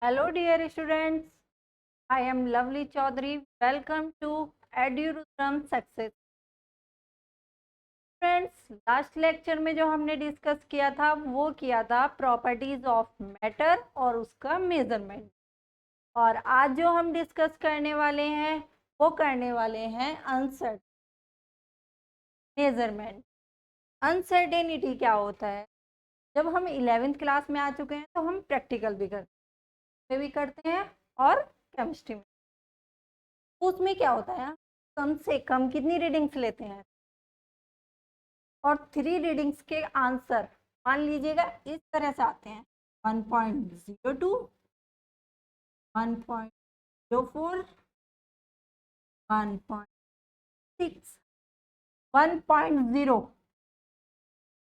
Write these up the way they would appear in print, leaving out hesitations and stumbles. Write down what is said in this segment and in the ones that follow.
Hello dear students, I am Lovely Chaudhary. Welcome to EduRutram Success. Friends, last lecture में जो हमने discuss किया था वो किया था प्रॉपर्टीज ऑफ मैटर और उसका मेजरमेंट। और आज जो हम डिस्कस करने वाले हैं वो करने वाले हैं अनसर्टेन मेजरमेंट। अनसर्टेनिटी क्या होता है? जब हम 11th क्लास में आ चुके हैं तो हम प्रैक्टिकल भी करते हैं और केमिस्ट्री में। उसमें क्या होता है, कम से कम कितनी रीडिंग्स लेते हैं और 3 रीडिंग्स के आंसर मान लीजिएगा इस तरह से आते हैं 1.02, 1.04, 1.6, 1.0।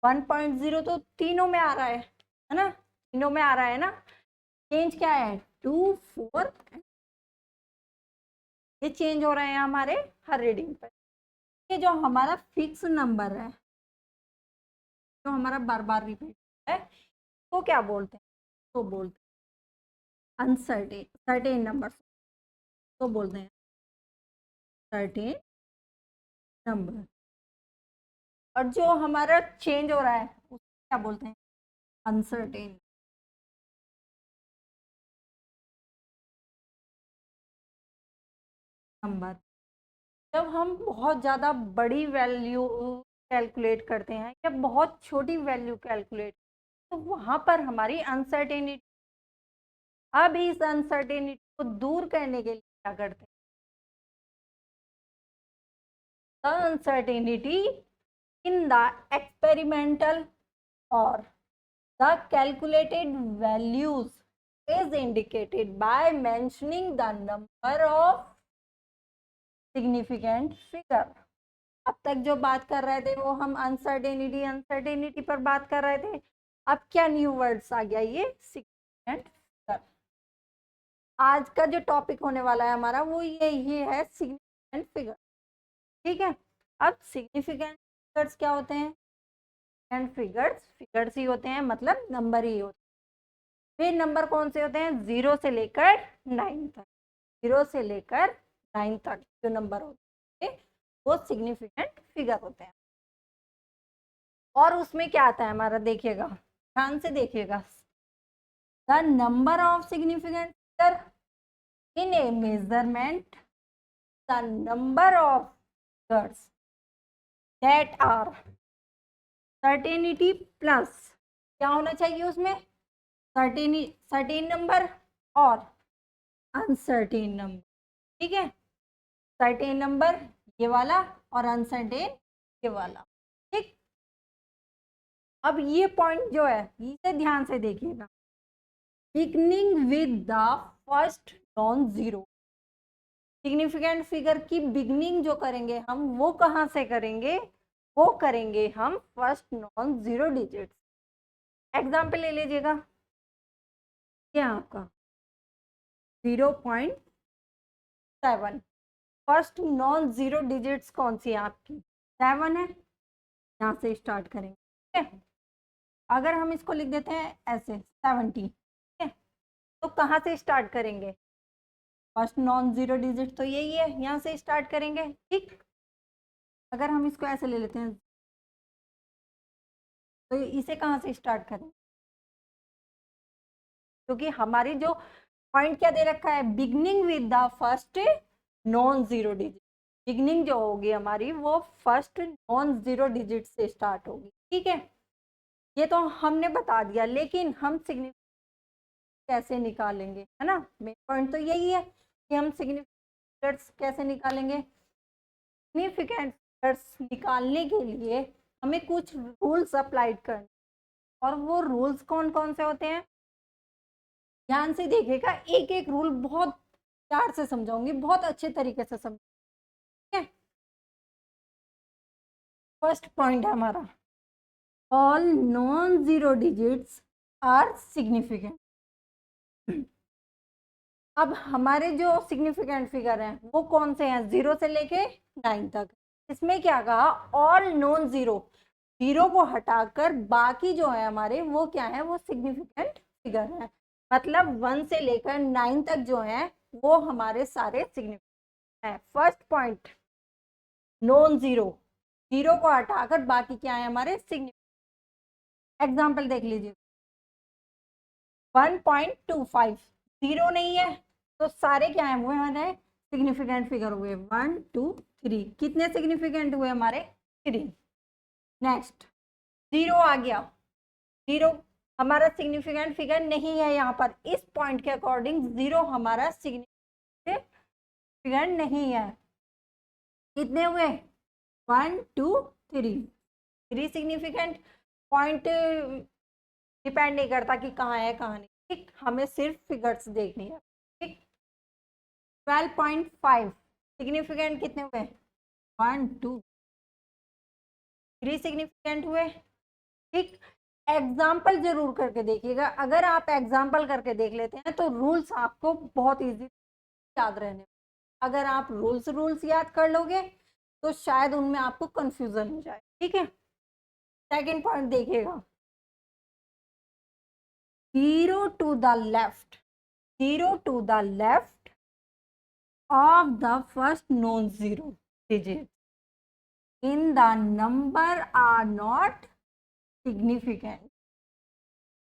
1.0 तो तीनों में आ रहा है ना, तीनों में आ रहा है ना। चेंज क्या है? 2, 4, ये चेंज हो रहे हैं हमारे हर रीडिंग पर। ये जो हमारा फिक्स नंबर है, जो हमारा बार बार रिपीट है, तो क्या बोलते हैं? तो बोलते हैं सर्टेन नंबर, तो बोलते हैं सर्टेन नंबर। और जो हमारा चेंज हो रहा है उसको क्या बोलते हैं? Uncertain number. जब हम बहुत ज़्यादा बड़ी वैल्यू कैलकुलेट करते हैं या बहुत छोटी वैल्यू कैलकुलेट, तो वहाँ पर हमारी अनसर्टेनिटी। अब इस अनसर्टेनिटी को दूर करने के लिए क्या करते हैं? अनसर्टेनिटी इन द एक्सपेरिमेंटल और the calculated values is indicated by mentioning the number of significant figure। अब तक जो बात कर रहे थे वो हम अनसर्टेनिटी पर बात कर रहे थे। अब क्या न्यू वर्ड्स आ गया? ये सिग्निफिकेंट फिगर। आज का जो टॉपिक होने वाला है हमारा वो ये है सिग्निफिकेंट फिगर। ठीक है, अब सिग्निफिकेंट फिगर्स क्या होते हैं? एंड फिगर्स ही होते हैं, मतलब नंबर ही होते हैं। फिर नंबर कौन से होते हैं? 0 से लेकर 9 तक। 0 से लेकर 9 तक जो नंबर होते हैं वो सिग्निफिकेंट फिगर होते हैं। और उसमें क्या आता है हमारा? देखिएगा, ध्यान से देखिएगा। The number of significant figure in a measurement, the number of figures that are certainty plus क्या होना चाहिए उसमें? सर्टेन नंबर और अनसर्टेन नंबर। ठीक है, सर्टेन नंबर ये वाला और अनसर्टेन ये वाला। ठीक, अब ये पॉइंट जो है इसे ध्यान से देखिएगा। Beginning with the first non zero. Significant figure की बिगनिंग जो करेंगे हम वो कहाँ से करेंगे? वो करेंगे हम first non zero digit. Example ले लीजिएगा, ये आपका 0.7। फर्स्ट नॉन जीरो डिजिट्स कौन सी है आपकी? 7 है। यहाँ से स्टार्ट करेंगे। ठीक है, अगर हम इसको लिख देते हैं ऐसे 70, ठीक है, तो कहाँ से स्टार्ट करेंगे? फर्स्ट नॉन जीरो डिजिट तो यही है, यहाँ से स्टार्ट करेंगे। ठीक, अगर हम इसको ऐसे ले लेते हैं तो इसे कहाँ से स्टार्ट करें? क्योंकि हमारी जो पॉइंट क्या दे रखा है? Beginning with the first non zero digit. Beginning जो होगी हमारी वो फर्स्ट नॉन जीरो डिजिट से स्टार्ट होगी। ठीक है, ये तो हमने बता दिया, लेकिन हम सिग्निफिकेंट कैसे निकालेंगे, है ना? मेन पॉइंट तो यही है कि हम सिग्निफिकेंट्स कैसे निकालेंगे। सिग्निफिकेंट निकालने के लिए हमें कुछ रूल्स अप्लाइड करने, और वो रूल्स कौन कौन से होते हैं? ध्यान से देखिएगा, एक एक रूल बहुत प्यार से समझाऊंगी, बहुत अच्छे तरीके से समझ। ठीक है, फर्स्ट पॉइंट है हमारा, all non zero digits are significant. अब हमारे जो सिग्निफिकेंट फिगर हैं वो कौन से हैं? 0 से लेके 9 तक। इसमें क्या कहा? ऑल नॉन जीरो, जीरो को हटाकर बाकी जो है हमारे वो क्या है? वो सिग्निफिकेंट फिगर है। मतलब 1 से लेकर 9 तक जो है वो हमारे सारे सिग्निफिकेंट है। First point non zero, zero को हटाकर बाकी क्या है हमारे सिग्निफिकेंट। एग्जाम्पल देख लीजिए 1.25 जीरो नहीं है तो सारे क्या है वो हमारे सिग्निफिकेंट फिगर हुए। 1 2 3 कितने सिग्निफिकेंट हुए हमारे 3। नेक्स्ट जीरो आ गया, जीरो हमारा सिग्निफिकेंट फिगर नहीं है यहाँ पर, इस पॉइंट के अकॉर्डिंग जीरो हमारा सिग्निफिकेंट फिगर नहीं है। कितने हुए 1 2 3, 3 सिग्निफिकेंट। पॉइंट डिपेंड नहीं करता कि कहाँ है कहाँ नहीं, ठीक, हमें सिर्फ फिगर्स देखनी है। ठीक 12.5 सिग्निफिकेंट कितने हुए 1 2 3 सिग्निफिकेंट हुए। ठीक एग्जाम्पल जरूर करके देखिएगा, अगर आप एग्जाम्पल करके देख लेते हैं तो रूल्स आपको बहुत इजी याद रहने। अगर आप रूल्स याद कर लोगे तो शायद उनमें आपको कंफ्यूजन हो जाए। ठीक है सेकंड पॉइंट देखिएगा, zero to the left, zero to the left of the first non-zero digit in the number are not significant।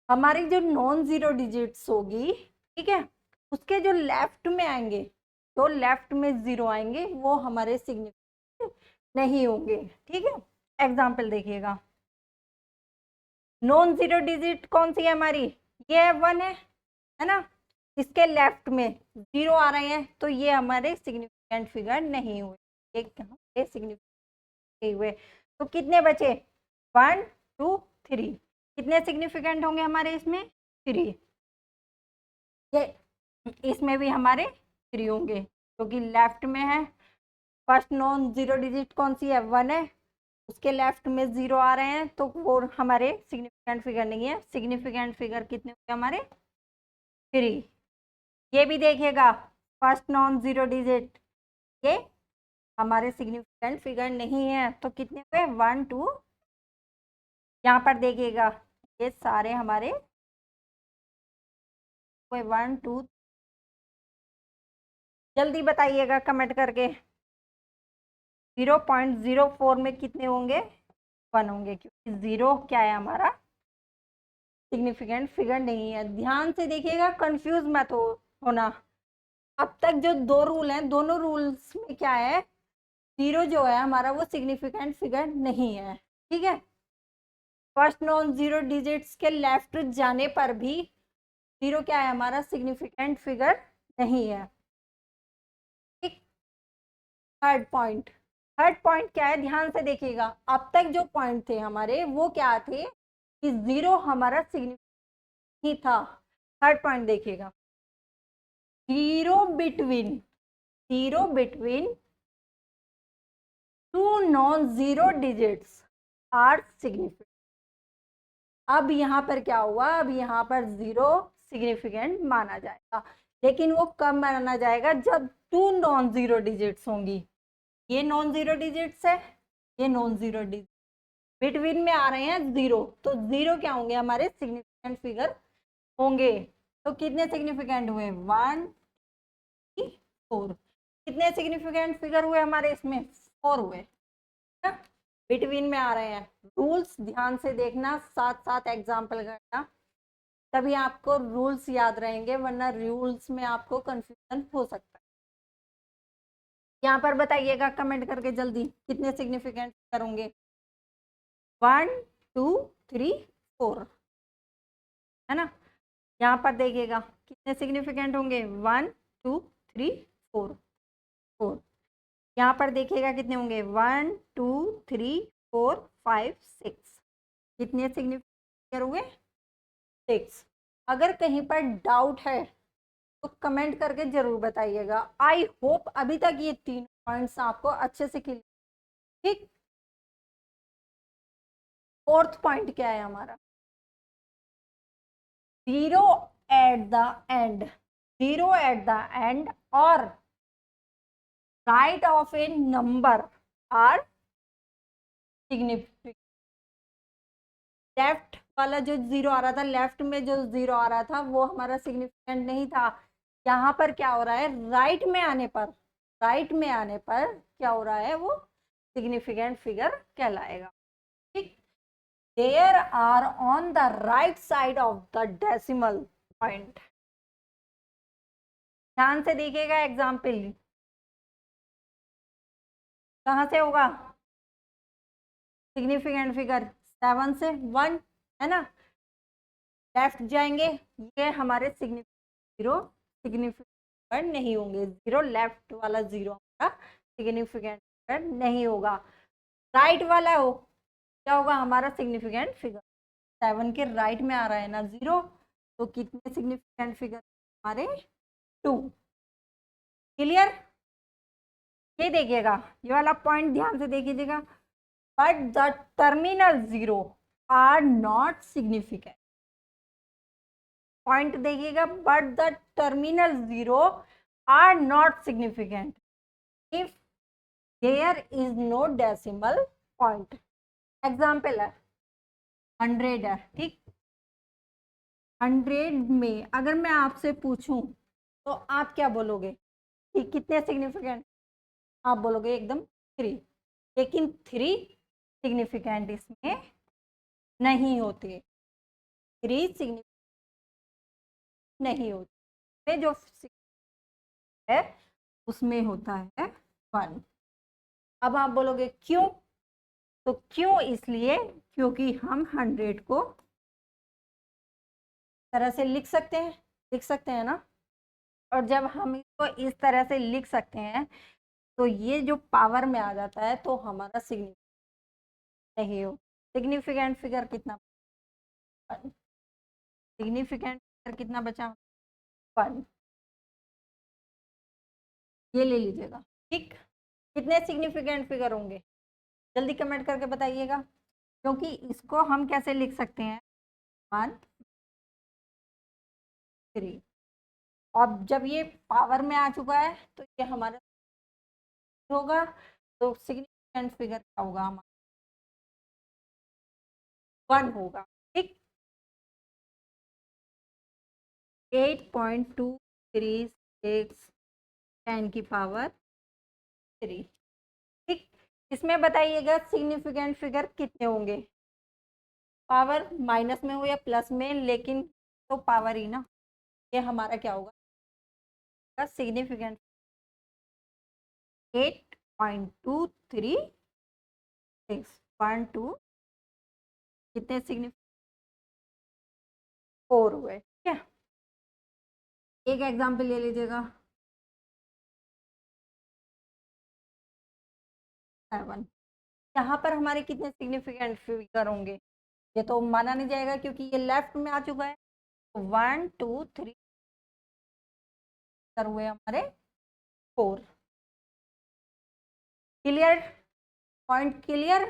हमारी जो नॉन जीरो डिजिट्स होगी, ठीक है, उसके जो लेफ्ट में आएंगे, जो लेफ्ट में जीरो आएंगे वो हमारे सिग्निफिकेंट नहीं होंगे। ठीक है एग्जाम्पल देखिएगा, नॉन जीरो डिजिट कौन सी है हमारी, ये है 1 है ना, इसके लेफ्ट में जीरो आ रहे हैं तो ये हमारे सिग्निफिकेंट फिगर नहीं हुए, ये सिग्निफिकेंट हुए। तो कितने बचे 1 2 3, कितने सिग्निफिकेंट होंगे हमारे इसमें 3, ये इसमें भी हमारे 3 होंगे क्योंकि लेफ्ट में है। फर्स्ट नॉन जीरो डिजिट कौन सी है 1 है, उसके लेफ्ट में जीरो आ रहे हैं तो वो हमारे सिग्निफिकेंट फिगर नहीं है। सिग्निफिकेंट फिगर कितने होंगे हमारे 3। ये भी देखिएगा फर्स्ट नॉन जीरो डिजिट ये हमारे सिग्निफिकेंट फिगर नहीं है तो कितने हुए 1 2, यहाँ पर देखिएगा ये सारे हमारे 1 2, जल्दी बताइएगा कमेंट करके 0.04 में कितने होंगे 1 होंगे, क्योंकि जीरो क्या है हमारा सिग्निफिकेंट फिगर नहीं है। ध्यान से देखिएगा कंफ्यूज मत होना। अब तक जो दो रूल हैं दोनों रूल्स में क्या है, जीरो जो है हमारा वो सिग्निफिकेंट फिगर नहीं है। ठीक है फर्स्ट नॉन जीरो डिजिट्स के लेफ्ट जाने पर भी जीरो क्या है हमारा सिग्निफिकेंट फिगर नहीं है। ठीक थर्ड पॉइंट, थर्ड पॉइंट क्या है ध्यान से देखिएगा, अब तक जो पॉइंट थे हमारे वो क्या थे कि जीरो हमारा सिग्निफिकेंट ही था। थर्ड पॉइंट देखिएगा zero between two non zero digits are significant. अब यहाँ पर क्या हुआ, अब यहाँ पर जीरो सिग्निफिकेंट माना जाएगा, लेकिन वो कब माना जाएगा जब 2 नॉन जीरो डिजिट्स होंगी। ये नॉन जीरो डिजिट्स है, ये नॉन जीरो डिजिट बिटवीन में आ रहे हैं जीरो, तो जीरो क्या होंगे हमारे सिग्निफिकेंट फिगर होंगे। तो कितने सिग्निफिकेंट हुए 1 4, कितने सिग्निफिकेंट फिगर हुए हमारे इसमें 4 हुए, बिटवीन में आ रहे हैं। रूल्स ध्यान से देखना, साथ साथ एग्जाम्पल करना, तभी आपको रूल्स याद रहेंगे, वरना रूल्स में आपको कंफ्यूजन हो सकता है। यहाँ पर बताइएगा कमेंट करके जल्दी कितने सिग्निफिकेंट फिगर होंगे 1 2 3 4 है ना। यहाँ पर देखिएगा कितने सिग्निफिकेंट होंगे 1 2 3 4 4। यहाँ पर देखिएगा कितने होंगे 1 2 3 4 5 6, कितने सिग्निफिकेंट हुए 6। अगर कहीं पर डाउट है तो कमेंट करके जरूर बताइएगा। आई होप अभी तक ये 3 पॉइंट्स आपको अच्छे से क्लियर। ठीक फोर्थ पॉइंट क्या है हमारा zero at the end, zero at the end और right of a number are significant. Left वाला जो जीरो आ रहा था, लेफ्ट में जो जीरो आ रहा था वो हमारा सिग्निफिकेंट नहीं था। यहाँ पर क्या हो रहा है, राइट में आने पर, राइट में आने पर क्या हो रहा है, वो सिग्निफिकेंट फिगर कहलाएगा। ठीक, there are on the right side of the decimal point. ध्यान से देखिएगा एग्जाम्पल, कहाँ से होगा सिग्निफिकेंट फिगर, 7 से 1 है ना, लेफ्ट जाएंगे, ये हमारे जीरो सिग्निफिकेंट नहीं होंगे, जीरो लेफ्ट वाला जीरो हमारा सिग्निफिकेंट नहीं होगा। राइट वाला हो क्या होगा हमारा सिग्निफिकेंट फिगर, 7 के राइट में आ रहा है ना जीरो, तो कितने सिग्निफिकेंट फिगर हमारे 2। क्लियर, ये देखिएगा, ये वाला पॉइंट ध्यान से देखिएगा, but the terminal zero are not significant. Point देखिएगा, but the terminal zero are not significant if there is no decimal point. Example है 100 है, ठीक, 100 में अगर मैं आपसे पूछूं तो आप क्या बोलोगे कि कितने सिग्निफिकेंट, आप बोलोगे एकदम 3, लेकिन 3 सिग्निफिकेंट इसमें नहीं होते, 3 सिग्निफिकेंट नहीं होते, जो है उसमें होता है 1। अब आप बोलोगे क्यों, तो क्यों इसलिए क्योंकि हम 100 को तरह से लिख सकते हैं, लिख सकते हैं ना, और जब हम इसको इस तरह से लिख सकते हैं तो ये जो पावर में आ जाता है तो हमारा सिग्निफिकेंट नहीं हो। सिग्निफिकेंट फिगर कितना, सिग्निफिकेंट फिगर कितना बचा, 1, ये ले लीजिएगा। ठीक, कितने सिग्निफिकेंट फिगर होंगे जल्दी कमेंट करके बताइएगा, क्योंकि इसको हम कैसे लिख सकते हैं 1 3, और जब ये पावर में आ चुका है तो ये हमारा होगा, तो सिग्निफिकेंट फिगर क्या होगा हमारा 1 होगा। ठीक, 8.236 10 की पावर 3। ठीक, इसमें बताइएगा सिग्निफिकेंट फिगर कितने होंगे, पावर माइनस में हो या प्लस में, लेकिन तो पावर ही ना, ये हमारा क्या होगा सिग्निफिकेंट 8.236 कितने सिग्निफिकेंट 4 हुए। ठीक है, एक एग्जाम्पल ले लीजिएगा 7, यहाँ पर हमारे कितने सिग्निफिकेंट फिगर होंगे, ये तो माना नहीं जाएगा क्योंकि ये लेफ्ट में आ चुका है, तो 1 2 3 हुए हमारे 4। Clear, point clear.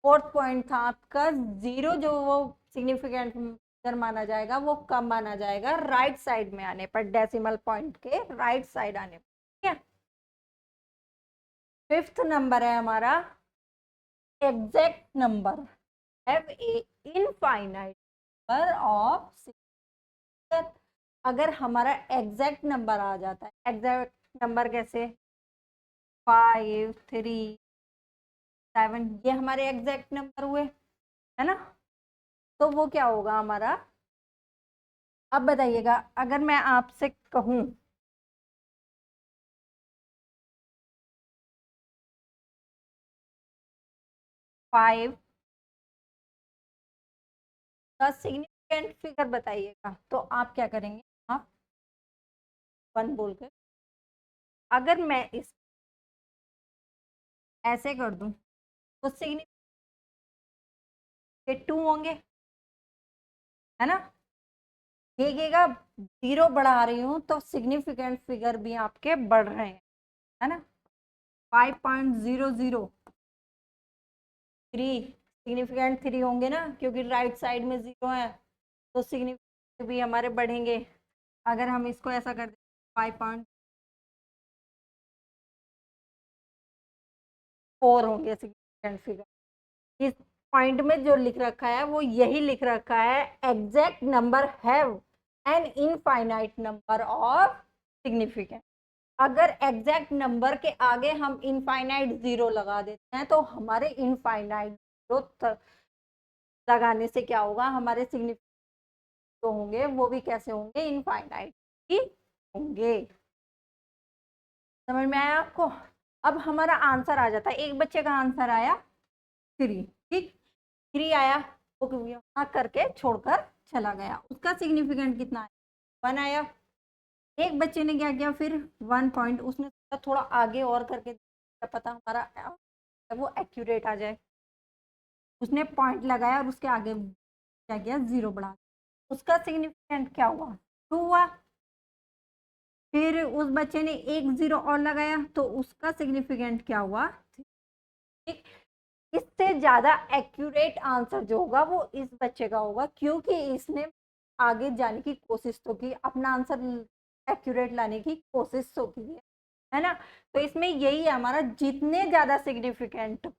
Fourth point था आपका जीरो, जो वो सिग्निफिकेंट फिगर माना जाएगा वो कब माना जाएगा, राइट साइड में आने पर, डेसिमल पॉइंट के राइट साइड आने पर। ठीक है, फिफ्थ नंबर है हमारा exact number, have a infinite number of significant. अगर हमारा एग्जैक्ट नंबर आ जाता है, एग्जैक्ट नंबर कैसे, 5 3 7, ये हमारे एग्जैक्ट नंबर हुए है ना, तो वो क्या होगा हमारा, अब बताइएगा अगर मैं आपसे कहूं 5 का सिग्निफिकेंट फिगर बताइएगा, तो आप क्या करेंगे, आप 1 बोलकर, अगर मैं इस ऐसे कर दूं तो सिग्निफिकेंट 2 होंगे, है ना, देखिएगा जीरो बढ़ा रही हूं तो सिग्निफिकेंट फिगर भी आपके बढ़ रहे हैं, है ना, 5.00 3 सिग्निफिकेंट 3 होंगे ना, क्योंकि राइट साइड में जीरो है तो सिग्निफिकेंट भी हमारे बढ़ेंगे। अगर हम इसको ऐसा कर दें 5.4 होंगे सिग्निफिकेंट फिगर, इस पॉइंट में जो लिख रखा है वो यही लिख रखा है, exact number have an infinite number of significant. अगर एग्जैक्ट नंबर के आगे हम इनफाइनाइट जीरो लगा देते हैं तो हमारे इनफाइनाइट जीरो लगाने से क्या होगा, हमारे सिग्निफिकेंट जो होंगे वो भी कैसे होंगे, इनफाइनाइट ही होंगे। समझ में आया आपको? अब हमारा आंसर आ जाता है, एक बच्चे का आंसर आया 3, ठीक, 3 आया, वो यहाँ करके छोड़कर चला गया, उसका सिग्निफिकेंट कितना आया, 1 आया। एक बच्चे ने क्या किया फिर 1 पॉइंट, उसने थोड़ा आगे और करके क्या पता हमारा वो एक्यूरेट आ जाए, उसने पॉइंट लगाया और उसके आगे क्या किया, 0 बढ़ा, उसका सिग्निफिकेंट क्या हुआ, 2 हुआ। फिर उस बच्चे ने एक 0 और लगाया तो उसका सिग्निफिकेंट क्या हुआ, ठीक। इससे ज्यादा एक्यूरेट आंसर जो होगा वो इस बच्चे का होगा, क्योंकि इसने आगे जाने की कोशिश तो की, अपना आंसर एक्यूरेट लाने की कोशिश तो की है ना। तो इसमें यही है हमारा, जितने ज्यादा सिग्निफिकेंट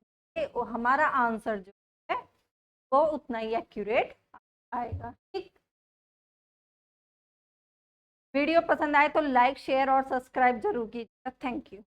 हमारा आंसर जो है वो उतना ही एक्यूरेट आएगा, ठीक। वीडियो पसंद आए तो लाइक शेयर और सब्सक्राइब जरूर कीजिएगा। Thank you.